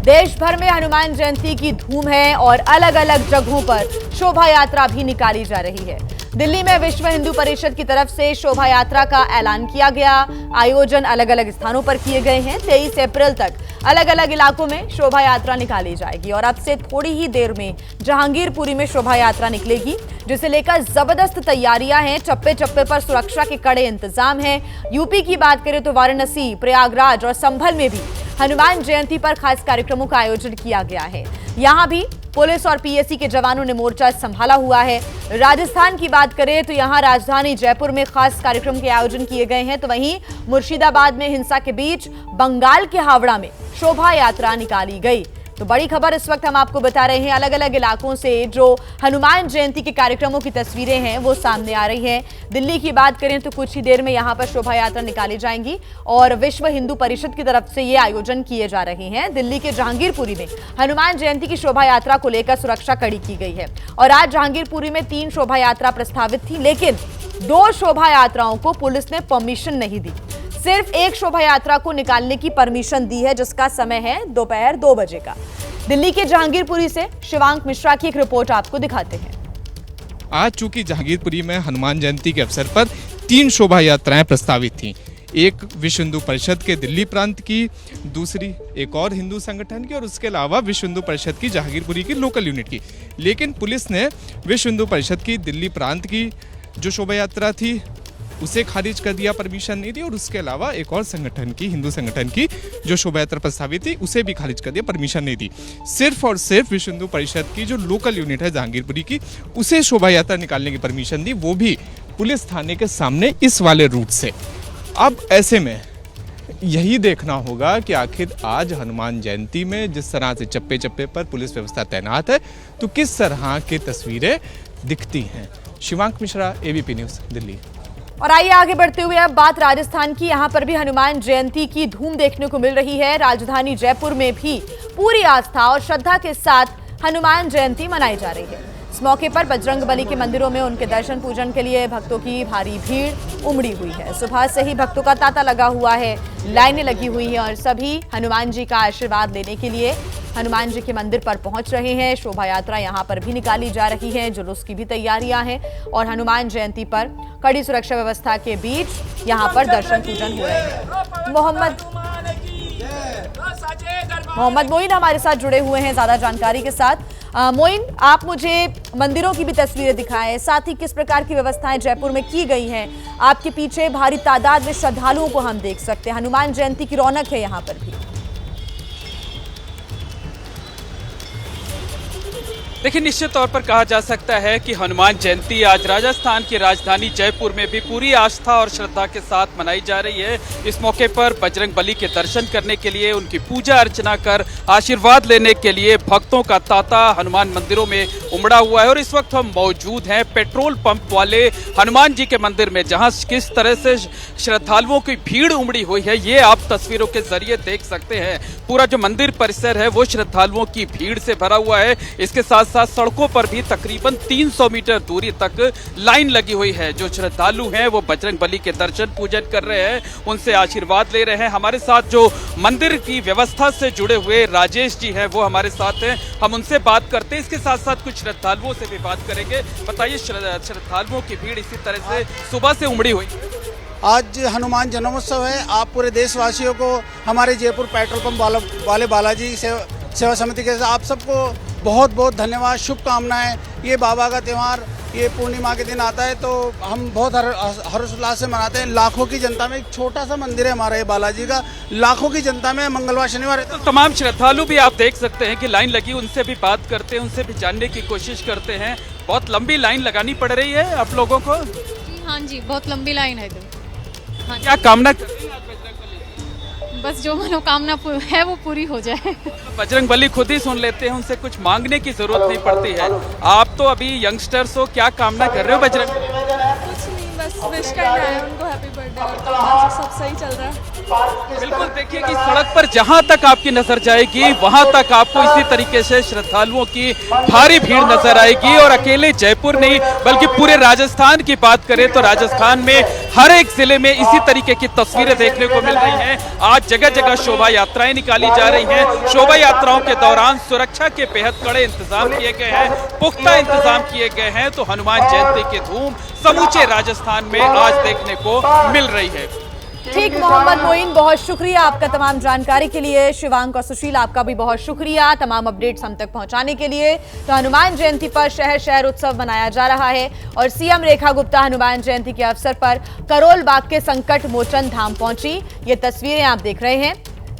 देश भर में हनुमान जयंती की धूम है और अलग अलग जगहों पर शोभा यात्रा भी निकाली जा रही है। दिल्ली में विश्व हिंदू परिषद की तरफ से शोभा यात्रा का ऐलान किया गया। आयोजन अलग अलग स्थानों पर किए गए हैं। 23 अप्रैल तक अलग अलग इलाकों में शोभा यात्रा निकाली जाएगी और अब से थोड़ी ही देर में जहांगीरपुरी में शोभा यात्रा निकलेगी, जिसे लेकर जबरदस्त तैयारियां हैं। चप्पे चप्पे पर सुरक्षा के कड़े इंतजाम हैं। यूपी की बात करें तो वाराणसी, प्रयागराज और संभल में भी हनुमान जयंती पर खास कार्यक्रमों का आयोजन किया गया है। यहां भी पुलिस और पीएसी के जवानों ने मोर्चा संभाला हुआ है। राजस्थान की बात करें तो यहां राजधानी जयपुर में खास कार्यक्रम के आयोजन किए गए हैं, तो वहीं मुर्शिदाबाद में हिंसा के बीच बंगाल के हावड़ा में शोभा यात्रा निकाली गई। तो बड़ी खबर इस वक्त हम आपको बता रहे हैं, अलग अलग इलाकों से जो हनुमान जयंती के कार्यक्रमों की तस्वीरें हैं वो सामने आ रही हैं। दिल्ली की बात करें तो कुछ ही देर में यहां पर शोभा यात्रा निकाली जाएंगी और विश्व हिंदू परिषद की तरफ से ये आयोजन किए जा रहे हैं। दिल्ली के जहांगीरपुरी में हनुमान जयंती की शोभा यात्रा को लेकर सुरक्षा कड़ी की गई है और आज जहांगीरपुरी में 3 शोभा यात्रा प्रस्तावित थी, लेकिन 2 शोभा यात्राओं को पुलिस ने परमिशन नहीं दी। सिर्फ एक शोभा यात्रा को निकालने की परमिशन दी है, जिसका समय है दोपहर 2 बजे का। दिल्ली के जहांगीरपुरी से शिवांक मिश्रा की एक रिपोर्ट आपको दिखाते हैं। आज चूंकि जहांगीरपुरी में हनुमान जयंती के अवसर पर 3 शोभा यात्राएं प्रस्तावित थीं। एक विश्व हिंदू परिषद के दिल्ली प्रांत की, दूसरी एक और हिंदू संगठन की और उसके अलावा विश्व हिंदू परिषद की जहांगीरपुरी की लोकल यूनिट की। लेकिन पुलिस ने विश्व हिंदू परिषद की दिल्ली प्रांत की जो शोभा यात्रा थी उसे खारिज कर दिया, परमिशन नहीं दी, और उसके अलावा एक और संगठन की, हिंदू संगठन की जो शोभा यात्रा प्रस्तावित थी उसे भी खारिज कर दिया, परमिशन नहीं दी। सिर्फ और सिर्फ विश्व हिंदू परिषद की जो लोकल यूनिट है जहांगीरपुरी की, उसे शोभा यात्रा निकालने की परमिशन दी, वो भी पुलिस थाने के सामने इस वाले रूट से। अब ऐसे में यही देखना होगा कि आखिर आज हनुमान जयंती में जिस तरह से चप्पे चप्पे पर पुलिस व्यवस्था तैनात है तो किस तरह की तस्वीरें दिखती हैं। Shivank Mishra, ABP news, Delhi. और आइए आगे बढ़ते हुए अब बात राजस्थान की। यहां पर भी हनुमान जयंती की धूम देखने को मिल रही है। राजधानी जयपुर में भी पूरी आस्था और श्रद्धा के साथ हनुमान जयंती मनाई जा रही है। इस मौके पर बजरंगबली के मंदिरों में उनके दर्शन पूजन के लिए भक्तों की भारी भीड़ उमड़ी हुई है। सुबह से ही भक्तों का तांता लगा हुआ है, लाइनें लगी हुई हैं और सभी हनुमान जी का आशीर्वाद लेने के लिए हनुमान जी के मंदिर पर पहुंच रहे हैं। शोभा यात्रा यहां पर भी निकाली जा रही है, जुलूस की भी तैयारियां हैं और हनुमान जयंती पर कड़ी सुरक्षा व्यवस्था के बीच यहां पर दर्शन पूजन हो रहे हैं। मोहम्मद मोइन हमारे साथ जुड़े हुए हैं ज्यादा जानकारी के साथ। मोइन, आप मुझे मंदिरों की भी तस्वीरें दिखाएं, साथ ही किस प्रकार की व्यवस्थाएं जयपुर में की गई हैं। आपके पीछे भारी तादाद में श्रद्धालुओं को हम देख सकते हैं। हनुमान जयंती की रौनक है यहाँ पर भी। देखिए, निश्चित तौर पर कहा जा सकता है कि हनुमान जयंती आज राजस्थान की राजधानी जयपुर में भी पूरी आस्था और श्रद्धा के साथ मनाई जा रही है। इस मौके पर बजरंगबली के दर्शन करने के लिए, उनकी पूजा अर्चना कर आशीर्वाद लेने के लिए भक्तों का तांता हनुमान मंदिरों में उमड़ा हुआ है। और इस वक्त हम मौजूद हैं पेट्रोल पंप वाले हनुमान जी के मंदिर में, जहां किस तरह से श्रद्धालुओं की भीड़ उमड़ी हुई है ये आप तस्वीरों के जरिए देख सकते हैं। पूरा जो मंदिर परिसर है वो श्रद्धालुओं की भीड़ से भरा हुआ है। इसके साथ साथ सड़कों पर भी तकरीबन 300 मीटर दूरी तक लाइन लगी हुई है। जो श्रद्धालु हैं वो बजरंगबली के दर्शन पूजन कर रहे हैं, उनसे आशीर्वाद ले रहे हैं। हमारे साथ जो मंदिर की व्यवस्था से जुड़े हुए राजेश जी हैं वो हमारे साथ हैं, हम उनसे बात करते हैं। इसके साथ साथ कुछ श्रद्धालुओं से भी बात करेंगे। बताइए, श्रद्धालुओं की भीड़ इसी तरह से सुबह से उमड़ी हुई। आज हनुमान जन्मोत्सव है। आप पूरे देशवासियों को, हमारे जयपुर पेट्रोल पंप वाले बालाजी सेवा समिति के आप सबको बहुत बहुत धन्यवाद, शुभकामनाएं। ये बाबा का त्यौहार ये पूर्णिमा के दिन आता है तो हम बहुत हर्षोल्लास से मनाते हैं। लाखों की जनता में, एक छोटा सा मंदिर है हमारा ये बालाजी का, लाखों की जनता में मंगलवार शनिवार है। तो तमाम श्रद्धालु भी आप देख सकते हैं कि लाइन लगी, उनसे भी बात करते हैं, उनसे भी जानने की कोशिश करते हैं। बहुत लंबी लाइन लगानी पड़ रही है आप लोगों को? हाँ जी, बहुत लंबी लाइन है। हाँ, क्या कामना कर रही हैं आप? बस जो मनोकामना है वो पूरी हो जाए। बजरंगबली खुद ही सुन लेते हैं, उनसे कुछ मांगने की जरूरत नहीं पड़ती है। आप तो अभी यंगस्टर्स हो, क्या कामना कर रहे हो बजरंग? कुछ नहीं, बस विश करना है उनको हैप्पी बर्थडे और तो सब सही चल रहा है। बिल्कुल, देखिए कि सड़क पर जहां तक आपकी नजर जाएगी वहां तक आपको इसी तरीके से श्रद्धालुओं की भारी भीड़ नजर आएगी। और अकेले जयपुर नहीं बल्कि पूरे राजस्थान की बात करें तो राजस्थान में हर एक जिले में इसी तरीके की तस्वीरें देखने को मिल रही हैं। आज जगह जगह शोभा यात्राएं निकाली जा रही हैं। शोभा यात्राओं के दौरान सुरक्षा के बेहद कड़े इंतजाम किए गए हैं, पुख्ता इंतजाम किए गए हैं। तो हनुमान जयंती की धूम समूचे राजस्थान में आज देखने को मिल रही है। ठीक, मोहम्मद मोइन, बहुत शुक्रिया आपका तमाम जानकारी के लिए। शिवांक और सुशील, आपका भी बहुत शुक्रिया तमाम अपडेट्स हम तक पहुंचाने के लिए। तो हनुमान जयंती पर शहर शहर उत्सव मनाया जा रहा है और सीएम रेखा गुप्ता हनुमान जयंती के अवसर पर करोल बाग के संकट मोचन धाम पहुंची। ये तस्वीरें आप देख रहे हैं,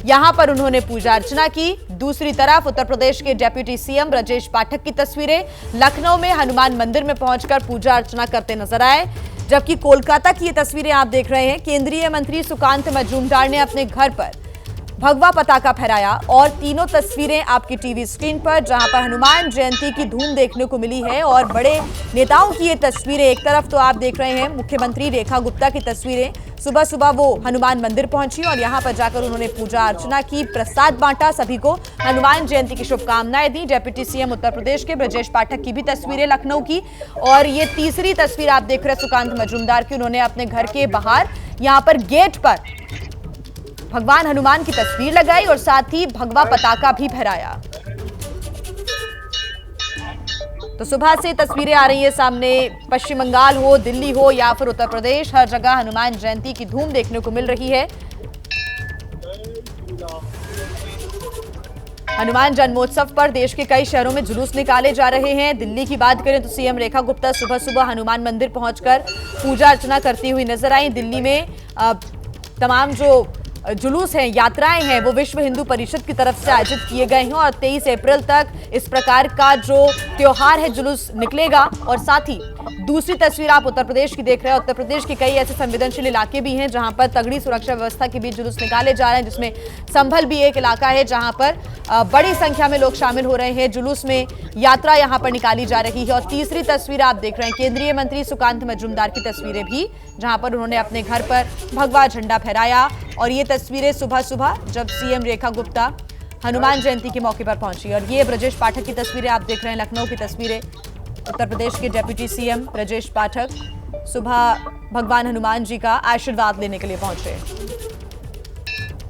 यहां पर उन्होंने पूजा अर्चना की। दूसरी तरफ उत्तर प्रदेश के डिप्टी सीएम ब्रजेश पाठक की तस्वीरें लखनऊ में हनुमान मंदिर में पहुंचकर पूजा अर्चना करते नजर आए। जबकि कोलकाता की ये तस्वीरें आप देख रहे हैं, केंद्रीय मंत्री सुकांत मजूमदार ने अपने घर पर भगवा पताका फहराया। और तीनों तस्वीरें आपकी टीवी स्क्रीन पर, जहां पर हनुमान जयंती की धूम देखने को मिली है और बड़े नेताओं की ये तस्वीरें। एक तरफ तो आप देख रहे हैं मुख्यमंत्री रेखा गुप्ता की तस्वीरें, सुबह सुबह वो हनुमान मंदिर पहुंची और यहां पर जाकर उन्होंने पूजा अर्चना की, प्रसाद बांटा, सभी को हनुमान जयंती की शुभकामनाएं दी। डिप्टी सीएम उत्तर प्रदेश के ब्रजेश पाठक की भी तस्वीरें लखनऊ की। और ये तीसरी तस्वीर आप देख रहे हैं सुकांत मजूमदार की, उन्होंने अपने घर के बाहर यहां पर गेट पर भगवान हनुमान की तस्वीर लगाई और साथ ही भगवा पताका भी फहराया। तो सुबह से तस्वीरें आ रही है सामने, पश्चिम बंगाल हो, दिल्ली हो या फिर उत्तर प्रदेश, हर जगह हनुमान जयंती की धूम देखने को मिल रही है। हनुमान जन्मोत्सव पर देश के कई शहरों में जुलूस निकाले जा रहे हैं। दिल्ली की बात करें तो सीएम रेखा गुप्ता सुबह सुबह हनुमान मंदिर पहुंचकर पूजा अर्चना करती हुई नजर आई। दिल्ली में तमाम जो जुलूस हैं, यात्राएं हैं, वो विश्व हिंदू परिषद की तरफ से आयोजित किए गए हैं और 23 अप्रैल तक इस प्रकार का जो त्योहार है जुलूस निकलेगा। और साथ ही दूसरी तस्वीर आप उत्तर प्रदेश की देख रहे हैं। उत्तर प्रदेश के कई ऐसे संवेदनशील इलाके भी हैं जहां पर तगड़ी सुरक्षा व्यवस्था के बीच जुलूस निकाले जा रहे हैं, जिसमें संभल भी एक इलाका है जहां पर बड़ी संख्या में लोग शामिल हो रहे हैं। जुलूस में यात्रा यहां पर निकाली जा रही है। और तीसरी तस्वीर आप देख रहे हैं केंद्रीय मंत्री सुकांत मजूमदार की तस्वीरें भी, जहां पर उन्होंने अपने घर पर भगवा झंडा फहराया। और ये तस्वीरें सुबह सुबह जब सीएम रेखा गुप्ता हनुमान जयंती के मौके पर पहुंची। और ये ब्रजेश पाठक की तस्वीरें आप देख रहे हैं, लखनऊ की तस्वीरें। उत्तर प्रदेश के डिप्टी सीएम ब्रजेश पाठक सुबह भगवान हनुमान जी का आशीर्वाद लेने के लिए पहुंचे।